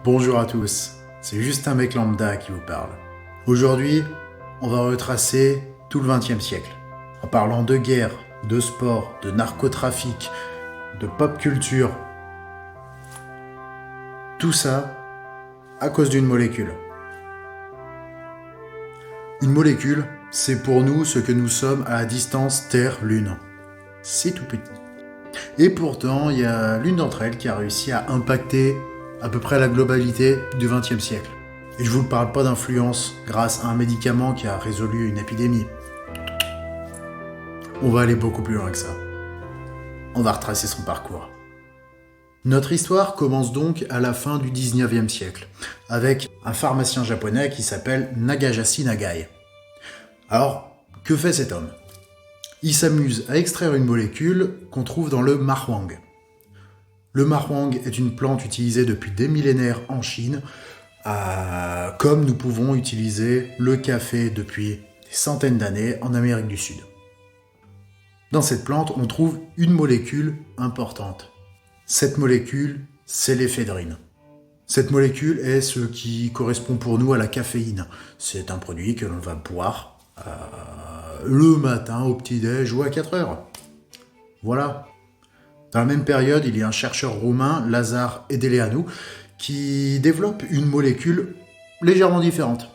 Bonjour à tous, c'est juste un mec lambda qui vous parle. Aujourd'hui, on va retracer tout le XXe siècle, en parlant de guerre, de sport, de narcotrafic, de pop culture. Tout ça à cause d'une molécule. Une molécule, c'est pour nous ce que nous sommes à la distance Terre-Lune. C'est tout petit. Et pourtant, il y a l'une d'entre elles qui a réussi à impacter à peu près la globalité du XXe siècle. Et je vous parle pas d'influence grâce à un médicament qui a résolu une épidémie. On va aller beaucoup plus loin que ça. On va retracer son parcours. Notre histoire commence donc à la fin du XIXe siècle, avec un pharmacien japonais qui s'appelle Nagajasi Nagai. Alors, que fait cet homme ? Il s'amuse à extraire une molécule qu'on trouve dans le marwang. Le marwang est une plante utilisée depuis des millénaires en Chine, comme nous pouvons utiliser le café depuis des centaines d'années en Amérique du Sud. Dans cette plante, on trouve une molécule importante. Cette molécule, c'est l'éphédrine. Cette molécule est ce qui correspond pour nous à la caféine. C'est un produit que l'on va boire le matin au petit-déj ou à 4 heures. Voilà. Dans la même période, il y a un chercheur roumain, Lazar Edeleanu, qui développe une molécule légèrement différente.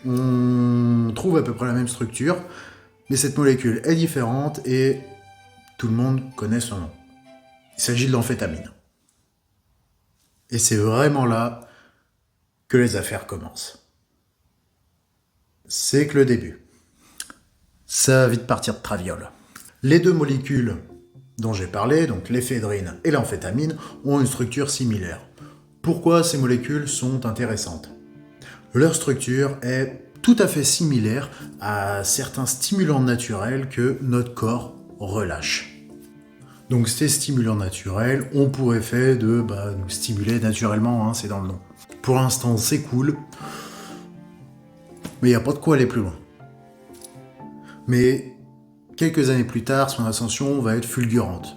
On trouve à peu près la même structure, mais cette molécule est différente et tout le monde connaît son nom. Il s'agit de l'amphétamine. Et c'est vraiment là que les affaires commencent. C'est que le début. Ça va vite partir de traviole. Les deux molécules dont j'ai parlé, donc l'éphédrine et l'amphétamine, ont une structure similaire. Pourquoi ces molécules sont intéressantes ? Leur structure est tout à fait similaire à certains stimulants naturels que notre corps relâche. Donc ces stimulants naturels ont pour effet de nous stimuler naturellement, c'est dans le nom. Pour l'instant c'est cool, mais il n'y a pas de quoi aller plus loin. Mais quelques années plus tard, son ascension va être fulgurante.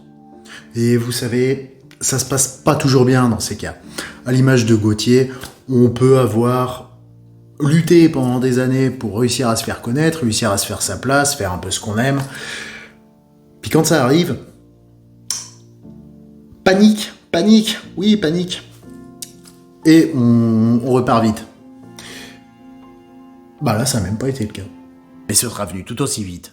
Et vous savez, ça se passe pas toujours bien dans ces cas. À l'image de Gauthier, on peut avoir lutté pendant des années pour réussir à se faire connaître, réussir à se faire sa place, faire un peu ce qu'on aime. Puis quand ça arrive, panique. Et on repart vite. Là, ça n'a même pas été le cas. Mais ce sera venu tout aussi vite.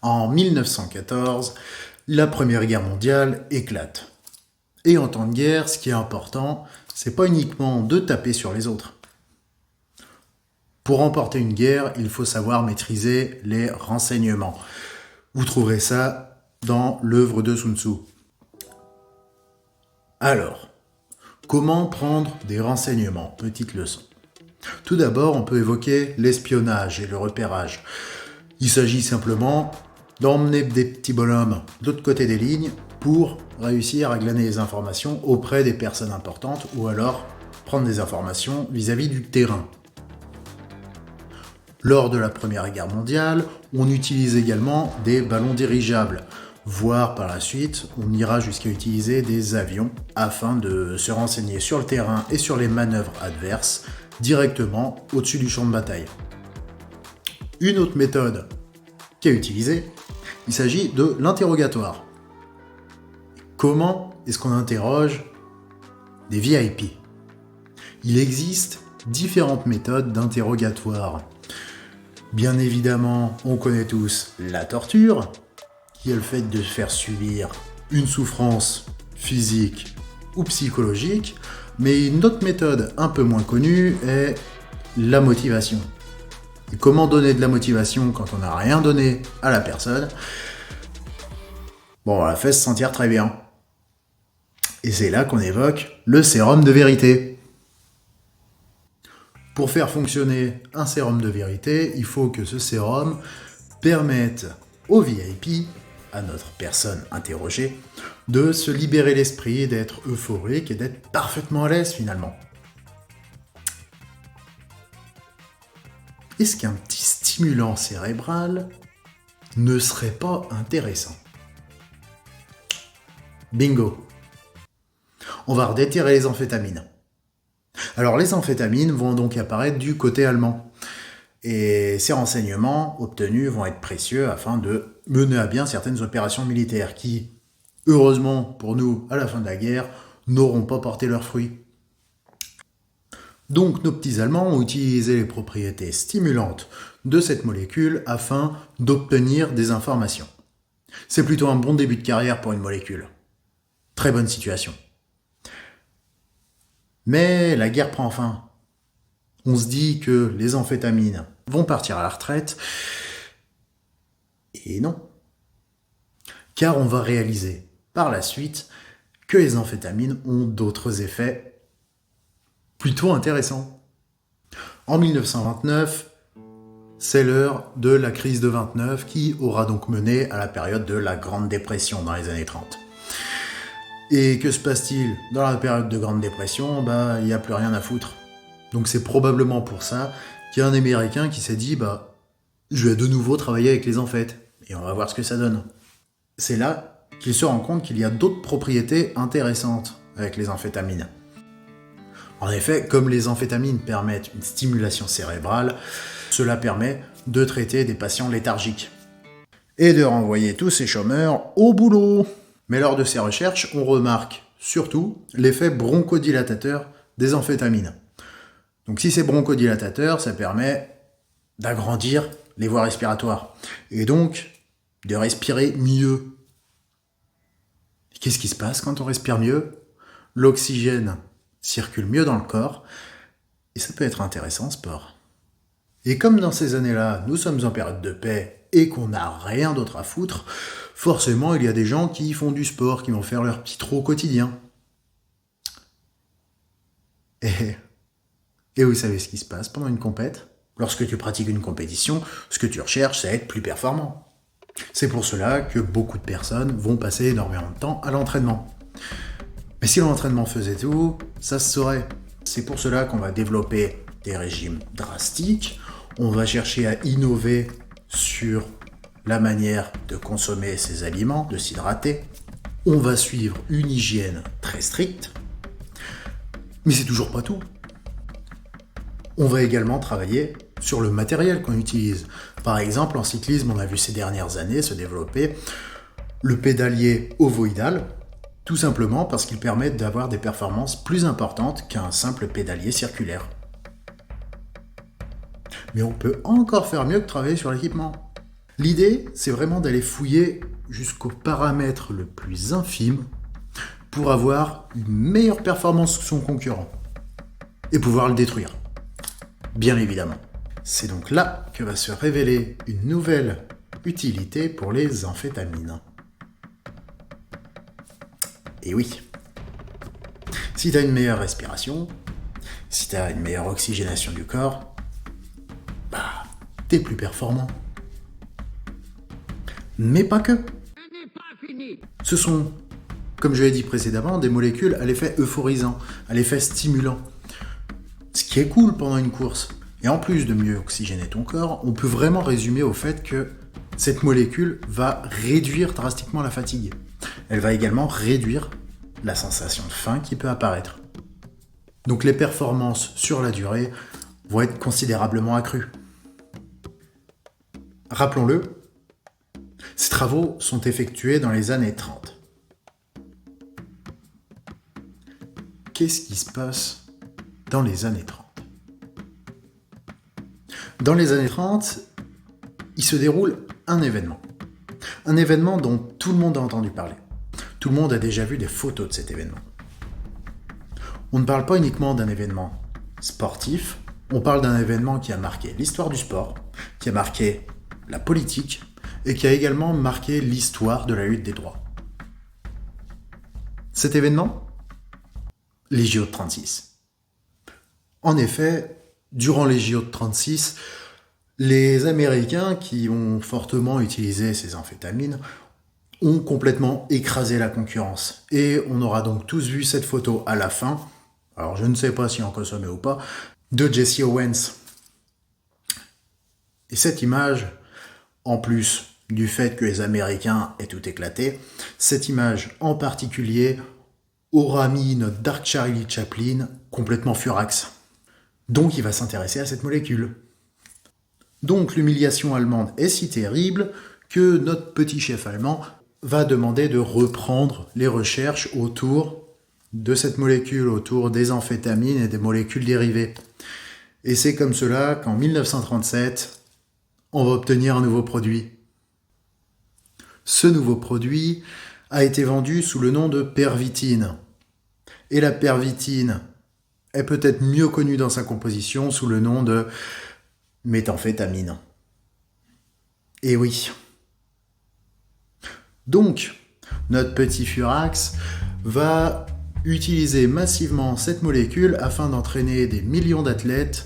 En 1914, la Première Guerre mondiale éclate. Et en temps de guerre, ce qui est important, c'est pas uniquement de taper sur les autres. Pour remporter une guerre, il faut savoir maîtriser les renseignements. Vous trouverez ça dans l'œuvre de Sun Tzu. Alors, comment prendre des renseignements ? Petite leçon. Tout d'abord, on peut évoquer l'espionnage et le repérage. Il s'agit simplement d'emmener des petits bonhommes de l'autre côté des lignes pour réussir à glaner des informations auprès des personnes importantes ou alors prendre des informations vis-à-vis du terrain. Lors de la Première Guerre mondiale, on utilise également des ballons dirigeables, voire par la suite, on ira jusqu'à utiliser des avions afin de se renseigner sur le terrain et sur les manœuvres adverses directement au-dessus du champ de bataille. Une autre méthode qui est utilisée, il s'agit de l'interrogatoire. Comment est-ce qu'on interroge des VIP ? Il existe différentes méthodes d'interrogatoire. Bien évidemment, on connaît tous la torture, qui est le fait de faire subir une souffrance physique ou psychologique, mais une autre méthode un peu moins connue est la motivation. Et comment donner de la motivation quand on n'a rien donné à la personne ? Bon, on la fait se sentir très bien. Et c'est là qu'on évoque le sérum de vérité. Pour faire fonctionner un sérum de vérité, il faut que ce sérum permette au VIP, à notre personne interrogée, de se libérer l'esprit, d'être euphorique et d'être parfaitement à l'aise finalement. Est-ce qu'un petit stimulant cérébral ne serait pas intéressant? Bingo! On va redéterrer les amphétamines. Alors les amphétamines vont donc apparaître du côté allemand. Et ces renseignements obtenus vont être précieux afin de mener à bien certaines opérations militaires qui, heureusement pour nous, à la fin de la guerre, n'auront pas porté leurs fruits. Donc nos petits Allemands ont utilisé les propriétés stimulantes de cette molécule afin d'obtenir des informations. C'est plutôt un bon début de carrière pour une molécule. Très bonne situation. Mais la guerre prend fin. On se dit que les amphétamines vont partir à la retraite. Et non. Car on va réaliser par la suite que les amphétamines ont d'autres effets plutôt intéressants. En 1929, c'est l'heure de la crise de 29 qui aura donc mené à la période de la Grande Dépression dans les années 30. Et que se passe-t-il dans la période de Grande Dépression? Il n'y a plus rien à foutre. Donc c'est probablement pour ça qu'il y a un Américain qui s'est dit je vais de nouveau travailler avec les amphètes et on va voir ce que ça donne. C'est là qu'il se rend compte qu'il y a d'autres propriétés intéressantes avec les amphétamines. En effet, comme les amphétamines permettent une stimulation cérébrale, cela permet de traiter des patients léthargiques et de renvoyer tous ces chômeurs au boulot. Mais lors de ces recherches, on remarque surtout l'effet bronchodilatateur des amphétamines. Donc si c'est bronchodilatateur, ça permet d'agrandir les voies respiratoires et donc de respirer mieux. Et qu'est-ce qui se passe quand on respire mieux? L'oxygène circule mieux dans le corps et ça peut être intéressant en sport. Et comme dans ces années-là, nous sommes en période de paix et qu'on n'a rien d'autre à foutre, forcément il y a des gens qui font du sport, qui vont faire leur petit trot quotidien. Et vous savez ce qui se passe pendant une compète? Lorsque tu pratiques une compétition, ce que tu recherches, c'est être plus performant. C'est pour cela que beaucoup de personnes vont passer énormément de temps à l'entraînement. Mais si l'entraînement faisait tout, ça se saurait. C'est pour cela qu'on va développer des régimes drastiques, on va chercher à innover sur la manière de consommer ces aliments, de s'hydrater, on va suivre une hygiène très stricte, mais c'est toujours pas tout. On va également travailler sur le matériel qu'on utilise. Par exemple, en cyclisme, on a vu ces dernières années se développer le pédalier ovoïdal, tout simplement parce qu'il permet d'avoir des performances plus importantes qu'un simple pédalier circulaire. Mais on peut encore faire mieux que travailler sur l'équipement. L'idée, c'est vraiment d'aller fouiller jusqu'au paramètre le plus infime pour avoir une meilleure performance que son concurrent et pouvoir le détruire. Bien évidemment. C'est donc là que va se révéler une nouvelle utilité pour les amphétamines. Et oui, si tu as une meilleure respiration, si tu as une meilleure oxygénation du corps, t'es plus performant. Mais pas que. Ce sont, comme je l'ai dit précédemment, des molécules à l'effet euphorisant, à l'effet stimulant. Ce qui est cool pendant une course. Et en plus de mieux oxygéner ton corps, on peut vraiment résumer au fait que cette molécule va réduire drastiquement la fatigue. Elle va également réduire la sensation de faim qui peut apparaître. Donc les performances sur la durée vont être considérablement accrues. Rappelons-le, ces travaux sont effectués dans les années 30. Qu'est-ce qui se passe dans les années 30? Dans les années 30, il se déroule un événement. Un événement dont tout le monde a entendu parler. Tout le monde a déjà vu des photos de cet événement. On ne parle pas uniquement d'un événement sportif, on parle d'un événement qui a marqué l'histoire du sport, qui a marqué la politique et qui a également marqué l'histoire de la lutte des droits. Cet événement? Les JO de 36. En effet, durant les JO de 36, les Américains, qui ont fortement utilisé ces amphétamines, ont complètement écrasé la concurrence. Et on aura donc tous vu cette photo à la fin, alors je ne sais pas si on consommait ou pas, de Jesse Owens. Et cette image, en plus du fait que les Américains aient tout éclaté, cette image en particulier aura mis notre Dark Charlie Chaplin complètement furax. Donc il va s'intéresser à cette molécule. Donc l'humiliation allemande est si terrible que notre petit chef allemand va demander de reprendre les recherches autour de cette molécule, autour des amphétamines et des molécules dérivées. Et c'est comme cela qu'en 1937, on va obtenir un nouveau produit. Ce nouveau produit a été vendu sous le nom de pervitine. Et la pervitine est peut-être mieux connue dans sa composition sous le nom de méthamphétamine. Et oui. Donc, notre petit furax va utiliser massivement cette molécule afin d'entraîner des millions d'athlètes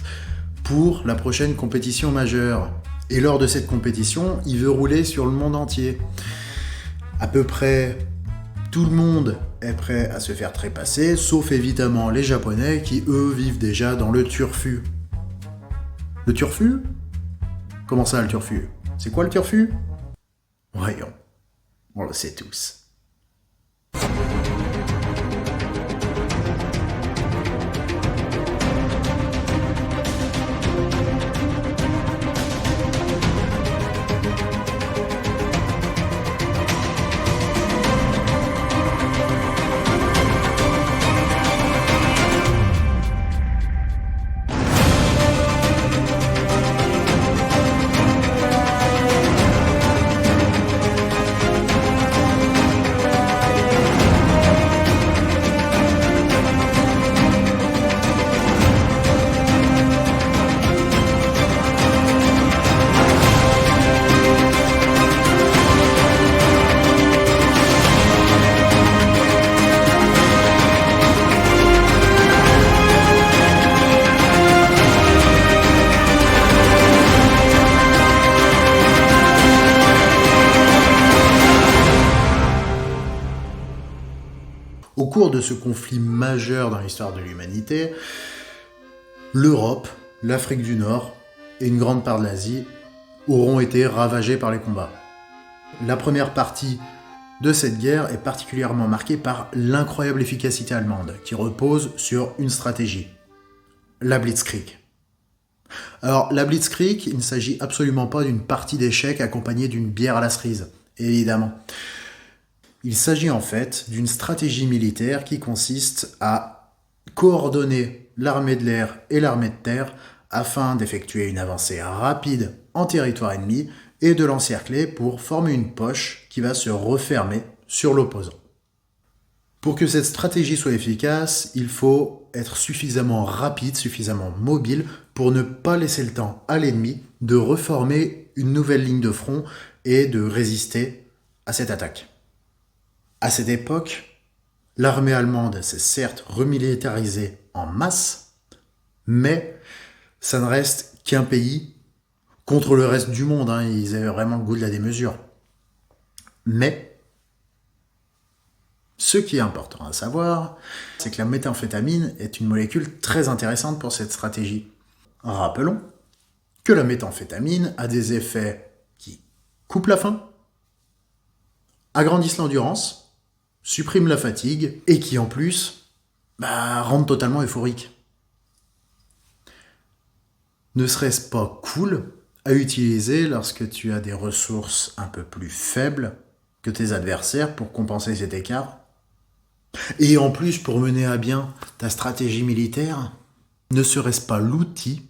pour la prochaine compétition majeure. Et lors de cette compétition, il veut rouler sur le monde entier. À peu près tout le monde est prêt à se faire trépasser, sauf évidemment les Japonais qui, eux, vivent déjà dans le turfu. Le turfu? Comment ça, le turfu? C'est quoi le turfu? Voyons, on le sait tous. Au cours de ce conflit majeur dans l'histoire de l'humanité, l'Europe, l'Afrique du Nord et une grande part de l'Asie auront été ravagées par les combats. La première partie de cette guerre est particulièrement marquée par l'incroyable efficacité allemande, qui repose sur une stratégie, la Blitzkrieg. Alors, la Blitzkrieg, il ne s'agit absolument pas d'une partie d'échecs accompagnée d'une bière à la cerise, évidemment. Il s'agit en fait d'une stratégie militaire qui consiste à coordonner l'armée de l'air et l'armée de terre afin d'effectuer une avancée rapide en territoire ennemi et de l'encercler pour former une poche qui va se refermer sur l'opposant. Pour que cette stratégie soit efficace, il faut être suffisamment rapide, suffisamment mobile pour ne pas laisser le temps à l'ennemi de reformer une nouvelle ligne de front et de résister à cette attaque. À cette époque, l'armée allemande s'est certes remilitarisée en masse, mais ça ne reste qu'un pays contre le reste du monde. Ils avaient vraiment le goût de la démesure. Mais ce qui est important à savoir, c'est que la méthamphétamine est une molécule très intéressante pour cette stratégie. Rappelons que la méthamphétamine a des effets qui coupent la faim, agrandissent l'endurance, suppriment la fatigue et qui en plus rendent totalement euphorique. Ne serait-ce pas cool à utiliser lorsque tu as des ressources un peu plus faibles que tes adversaires pour compenser cet écart? Et en plus, pour mener à bien ta stratégie militaire, ne serait-ce pas l'outil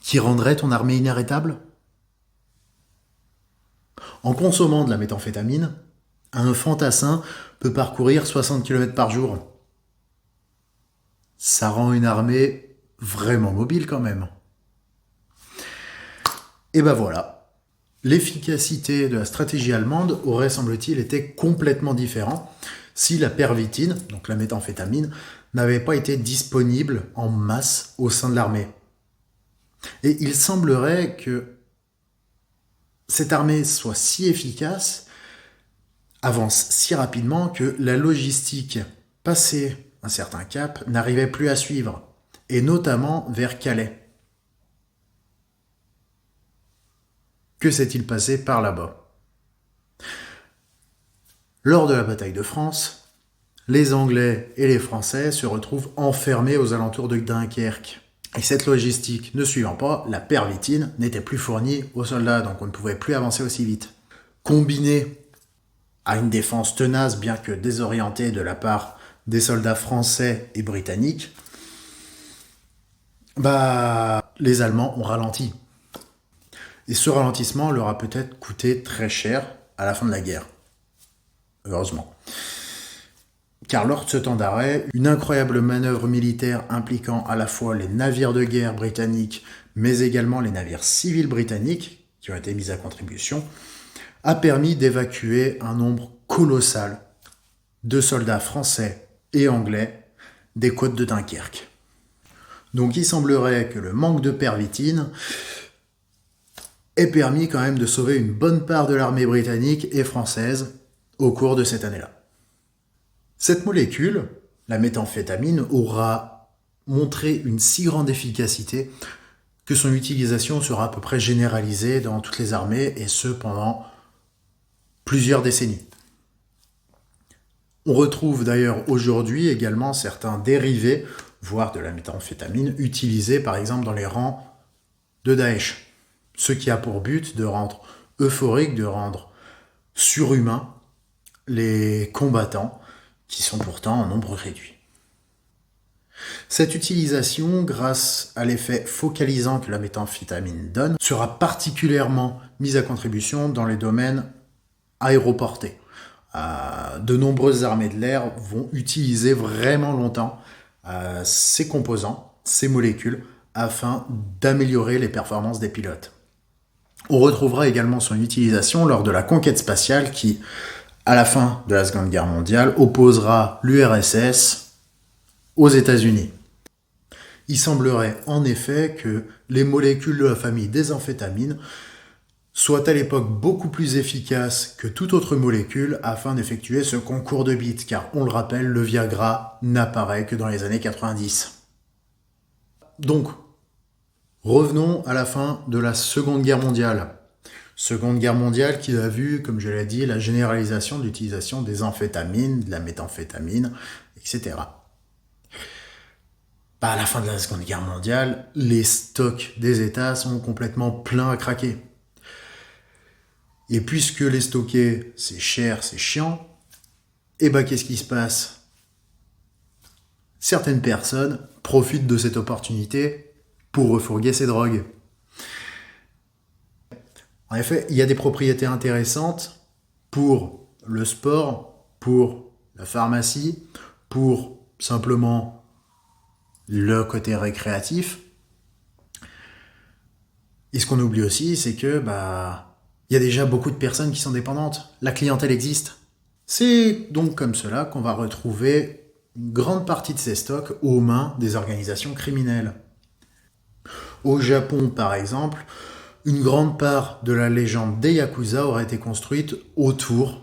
qui rendrait ton armée inarrêtable? En consommant de la méthamphétamine, un fantassin peut parcourir 60 km par jour. Ça rend une armée vraiment mobile quand même. Et ben voilà. L'efficacité de la stratégie allemande aurait, semble-t-il, été complètement différente si la pervitine, donc la méthamphétamine, n'avait pas été disponible en masse au sein de l'armée. Et il semblerait que cette armée soit si efficace, avance si rapidement que la logistique, passé un certain cap, n'arrivait plus à suivre, et notamment vers Calais. Que s'est-il passé par là-bas ? Lors de la bataille de France, les Anglais et les Français se retrouvent enfermés aux alentours de Dunkerque. Et cette logistique ne suivant pas, la pervitine n'était plus fournie aux soldats, donc on ne pouvait plus avancer aussi vite. Combiné à une défense tenace, bien que désorientée de la part des soldats français et britanniques, les Allemands ont ralenti. Et ce ralentissement leur a peut-être coûté très cher à la fin de la guerre. Heureusement. Car lors de ce temps d'arrêt, une incroyable manœuvre militaire impliquant à la fois les navires de guerre britanniques, mais également les navires civils britanniques, qui ont été mis à contribution, a permis d'évacuer un nombre colossal de soldats français et anglais des côtes de Dunkerque. Donc il semblerait que le manque de pervitine ait permis quand même de sauver une bonne part de l'armée britannique et française au cours de cette année-là. Cette molécule, la méthamphétamine, aura montré une si grande efficacité que son utilisation sera à peu près généralisée dans toutes les armées, et ce pendant plusieurs décennies. On retrouve d'ailleurs aujourd'hui également certains dérivés, voire de la méthamphétamine, utilisés par exemple dans les rangs de Daesh. Ce qui a pour but de rendre euphorique, de rendre surhumain les combattants qui sont pourtant en nombre réduit. Cette utilisation, grâce à l'effet focalisant que la méthamphétamine donne, sera particulièrement mise à contribution dans les domaines aéroportés. De nombreuses armées de l'air vont utiliser vraiment longtemps ces composants, ces molécules, afin d'améliorer les performances des pilotes. On retrouvera également son utilisation lors de la conquête spatiale qui, à la fin de la Seconde Guerre mondiale, opposera l'URSS aux États-Unis. Il semblerait en effet que les molécules de la famille des amphétamines soient à l'époque beaucoup plus efficaces que toute autre molécule afin d'effectuer ce concours de bits, car on le rappelle, le Viagra n'apparaît que dans les années 90. Donc, revenons à la fin de la Seconde Guerre mondiale. Seconde Guerre mondiale qui a vu, comme je l'ai dit, la généralisation de l'utilisation des amphétamines, de la méthamphétamine, etc. À la fin de la Seconde Guerre mondiale, les stocks des États sont complètement pleins à craquer. Et puisque les stocker, c'est cher, c'est chiant, qu'est-ce qui se passe ? Certaines personnes profitent de cette opportunité pour refourguer ces drogues. En effet, il y a des propriétés intéressantes pour le sport, pour la pharmacie, pour simplement le côté récréatif. Et ce qu'on oublie aussi, c'est que il y a déjà beaucoup de personnes qui sont dépendantes. La clientèle existe. C'est donc comme cela qu'on va retrouver une grande partie de ces stocks aux mains des organisations criminelles. Au Japon, par exemple, une grande part de la légende des Yakuza aurait été construite autour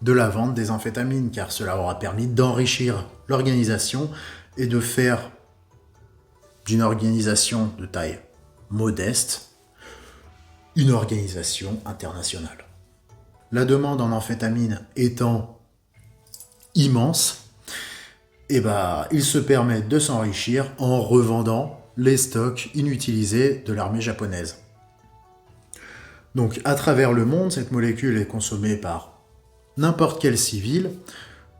de la vente des amphétamines, car cela aura permis d'enrichir l'organisation et de faire d'une organisation de taille modeste une organisation internationale. La demande en amphétamine étant immense, il se permet de s'enrichir en revendant les stocks inutilisés de l'armée japonaise. Donc, à travers le monde, cette molécule est consommée par n'importe quel civil,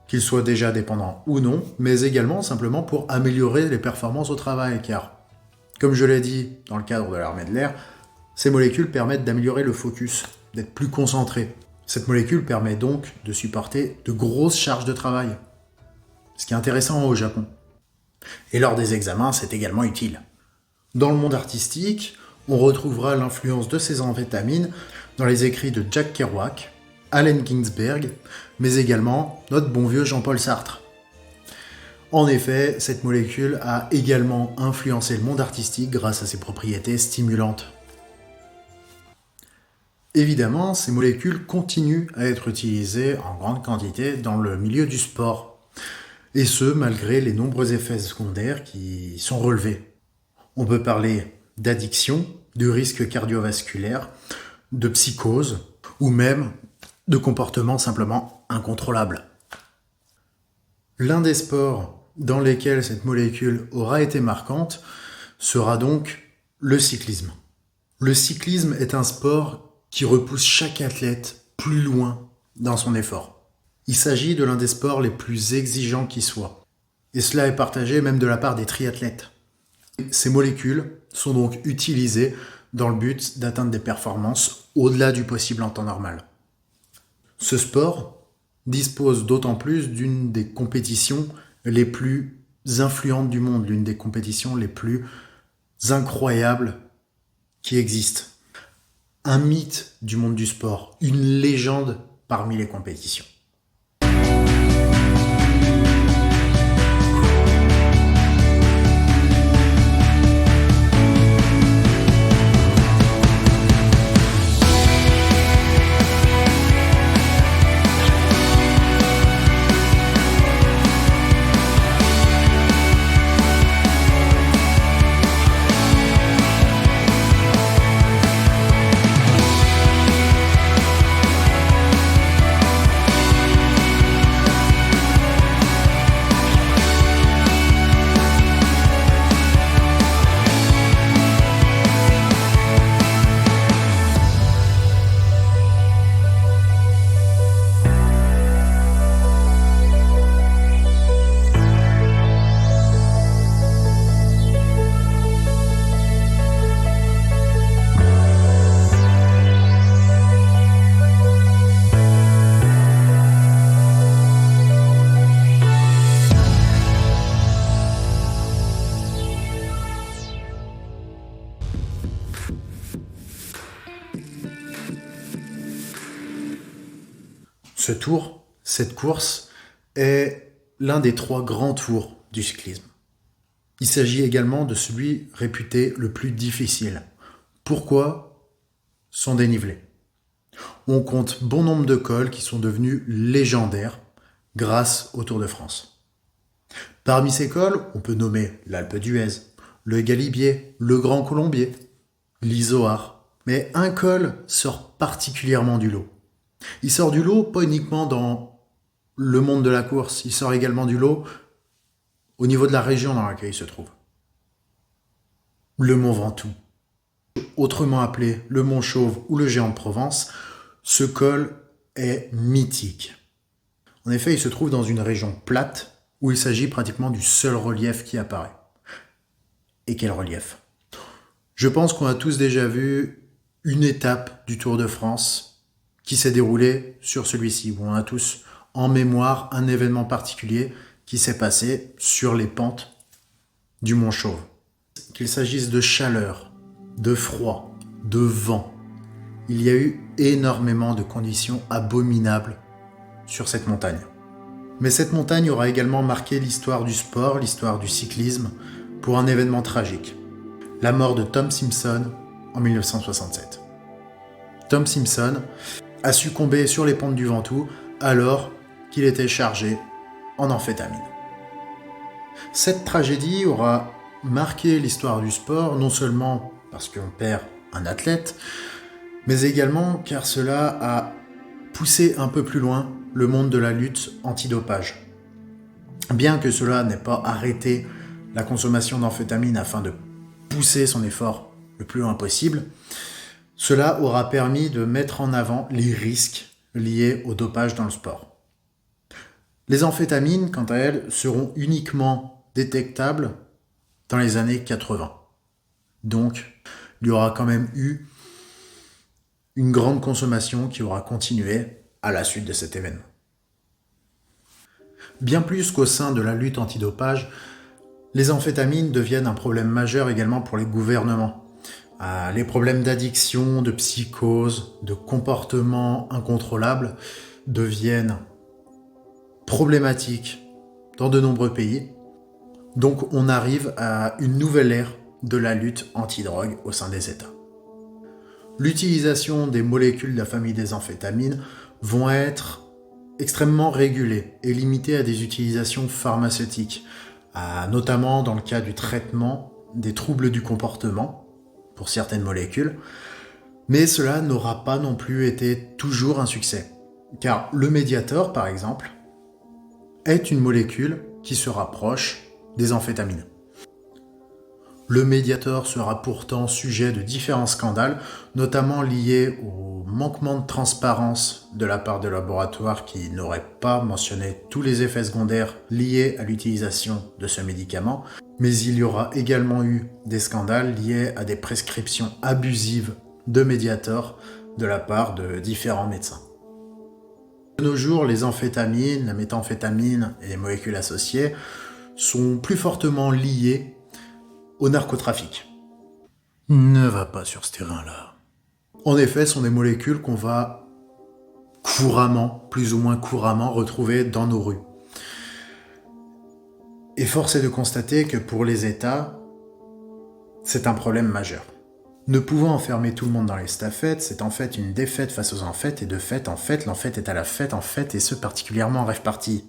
qu'il soit déjà dépendant ou non, mais également simplement pour améliorer les performances au travail, car, comme je l'ai dit dans le cadre de l'armée de l'air, ces molécules permettent d'améliorer le focus, d'être plus concentré. Cette molécule permet donc de supporter de grosses charges de travail, ce qui est intéressant au Japon. Et lors des examens, c'est également utile. Dans le monde artistique, on retrouvera l'influence de ces amphétamines dans les écrits de Jack Kerouac, Allen Ginsberg, mais également notre bon vieux Jean-Paul Sartre. En effet, cette molécule a également influencé le monde artistique grâce à ses propriétés stimulantes. Évidemment, ces molécules continuent à être utilisées en grande quantité dans le milieu du sport, et ce, malgré les nombreux effets secondaires qui sont relevés. On peut parler d'addiction, de risque cardiovasculaire, de psychose, ou même de comportements simplement incontrôlables. L'un des sports dans lesquels cette molécule aura été marquante sera donc le cyclisme. Le cyclisme est un sport qui repousse chaque athlète plus loin dans son effort. Il s'agit de l'un des sports les plus exigeants qui soit. Et cela est partagé même de la part des triathlètes. Ces molécules sont donc utilisées dans le but d'atteindre des performances au-delà du possible en temps normal. Ce sport dispose d'autant plus d'une des compétitions les plus influentes du monde, l'une des compétitions les plus incroyables qui existent. Un mythe du monde du sport, une légende parmi les compétitions. Ce tour, cette course, est l'un des 3 grands tours du cyclisme. Il s'agit également de celui réputé le plus difficile. Pourquoi? Son dénivelé. On compte bon nombre de cols qui sont devenus légendaires grâce au Tour de France. Parmi ces cols, on peut nommer l'Alpe d'Huez, le Galibier, le Grand Colombier, l'Izoard. Mais un col sort particulièrement du lot. Il sort du lot pas uniquement dans le monde de la course, il sort également du lot au niveau de la région dans laquelle il se trouve. Le Mont Ventoux, autrement appelé le Mont Chauve ou le Géant de Provence, ce col est mythique. En effet, il se trouve dans une région plate où il s'agit pratiquement du seul relief qui apparaît. Et quel relief? Je pense qu'on a tous déjà vu une étape du Tour de France qui s'est déroulée sur celui-ci, où on a tous en mémoire un événement particulier qui s'est passé sur les pentes du Mont Chauve. Qu'il s'agisse de chaleur, de froid, de vent, il y a eu énormément de conditions abominables sur cette montagne. Mais cette montagne aura également marqué l'histoire du sport, l'histoire du cyclisme, pour un événement tragique. La mort de Tom Simpson en 1967. Tom Simpson a succombé sur les pentes du Ventoux alors qu'il était chargé en amphétamine. Cette tragédie aura marqué l'histoire du sport, non seulement parce qu'on perd un athlète, mais également car cela a poussé un peu plus loin le monde de la lutte antidopage. Bien que cela n'ait pas arrêté la consommation d'amphétamine afin de pousser son effort le plus loin possible, cela aura permis de mettre en avant les risques liés au dopage dans le sport. Les amphétamines, quant à elles, seront uniquement détectables dans les années 80. Donc, il y aura quand même eu une grande consommation qui aura continué à la suite de cet événement. Bien plus qu'au sein de la lutte antidopage, les amphétamines deviennent un problème majeur également pour les gouvernements. Les problèmes d'addiction, de psychose, de comportement incontrôlable deviennent problématiques dans de nombreux pays. Donc on arrive à une nouvelle ère de la lutte anti-drogue au sein des États. L'utilisation des molécules de la famille des amphétamines vont être extrêmement régulées et limitées à des utilisations pharmaceutiques, notamment dans le cas du traitement des troubles du comportement pour certaines molécules, mais cela n'aura pas non plus été toujours un succès, car le Mediator, par exemple, est une molécule qui se rapproche des amphétamines. Le Mediator sera pourtant sujet de différents scandales, notamment liés au manquement de transparence de la part de laboratoires qui n'auraient pas mentionné tous les effets secondaires liés à l'utilisation de ce médicament, mais il y aura également eu des scandales liés à des prescriptions abusives de Mediator de la part de différents médecins. De nos jours, les amphétamines, la méthamphétamine et les molécules associées sont plus fortement liées au narcotrafic. Ne va pas sur ce terrain-là. En effet, ce sont des molécules qu'on va couramment, plus ou moins couramment, retrouver dans nos rues. Et force est de constater que pour les États, c'est un problème majeur. Ne pouvant enfermer tout le monde dans les stafettes, c'est en fait une défaite face aux enfêtes, et de fait, en fait, l'enfête est à la fête, en fait, et ce particulièrement en rêve party.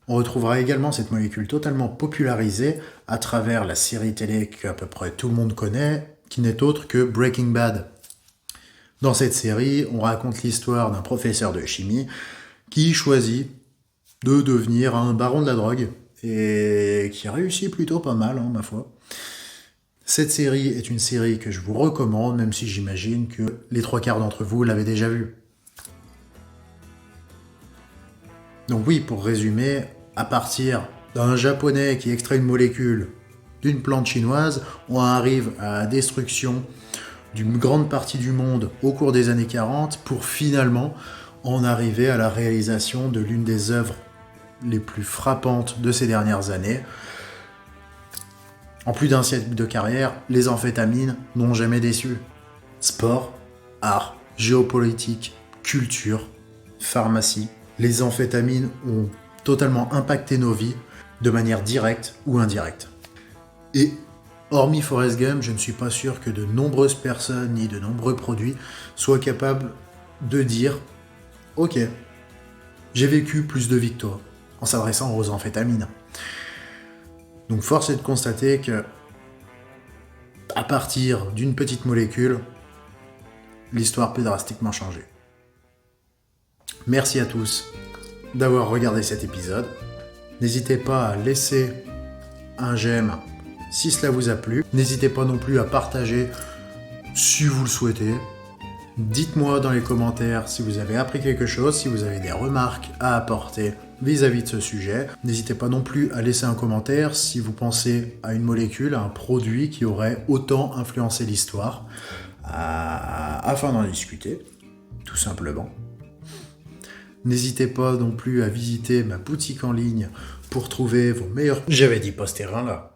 On retrouvera également cette molécule totalement popularisée à travers la série télé qu'à peu près tout le monde connaît, qui n'est autre que Breaking Bad. Dans cette série, on raconte l'histoire d'un professeur de chimie qui choisit de devenir un baron de la drogue et qui réussit plutôt pas mal, ma foi. Cette série est une série que je vous recommande, même si j'imagine que les 3/4 d'entre vous l'avaient déjà vue. Donc oui, pour résumer, à partir d'un japonais qui extrait une molécule d'une plante chinoise, on arrive à la destruction d'une grande partie du monde au cours des années 40 pour finalement en arriver à la réalisation de l'une des œuvres les plus frappantes de ces dernières années. En plus d'un siècle de carrière, les amphétamines n'ont jamais déçu. Sport, art, géopolitique, culture, pharmacie, les amphétamines ont totalement impacté nos vies de manière directe ou indirecte. Et hormis Forrest Gump, je ne suis pas sûr que de nombreuses personnes ni de nombreux produits soient capables de dire « Ok, j'ai vécu plus de vie que toi » en s'adressant aux amphétamines. Donc force est de constater que à partir d'une petite molécule, l'histoire peut drastiquement changer. Merci à tous d'avoir regardé cet épisode. N'hésitez pas à laisser un j'aime si cela vous a plu. N'hésitez pas non plus à partager si vous le souhaitez. Dites-moi dans les commentaires si vous avez appris quelque chose, si vous avez des remarques à apporter vis-à-vis de ce sujet. N'hésitez pas non plus à laisser un commentaire si vous pensez à une molécule, à un produit qui aurait autant influencé l'histoire, afin d'en discuter, tout simplement. N'hésitez pas non plus à visiter ma boutique en ligne pour trouver vos meilleurs... J'avais dit pas ce terrain là.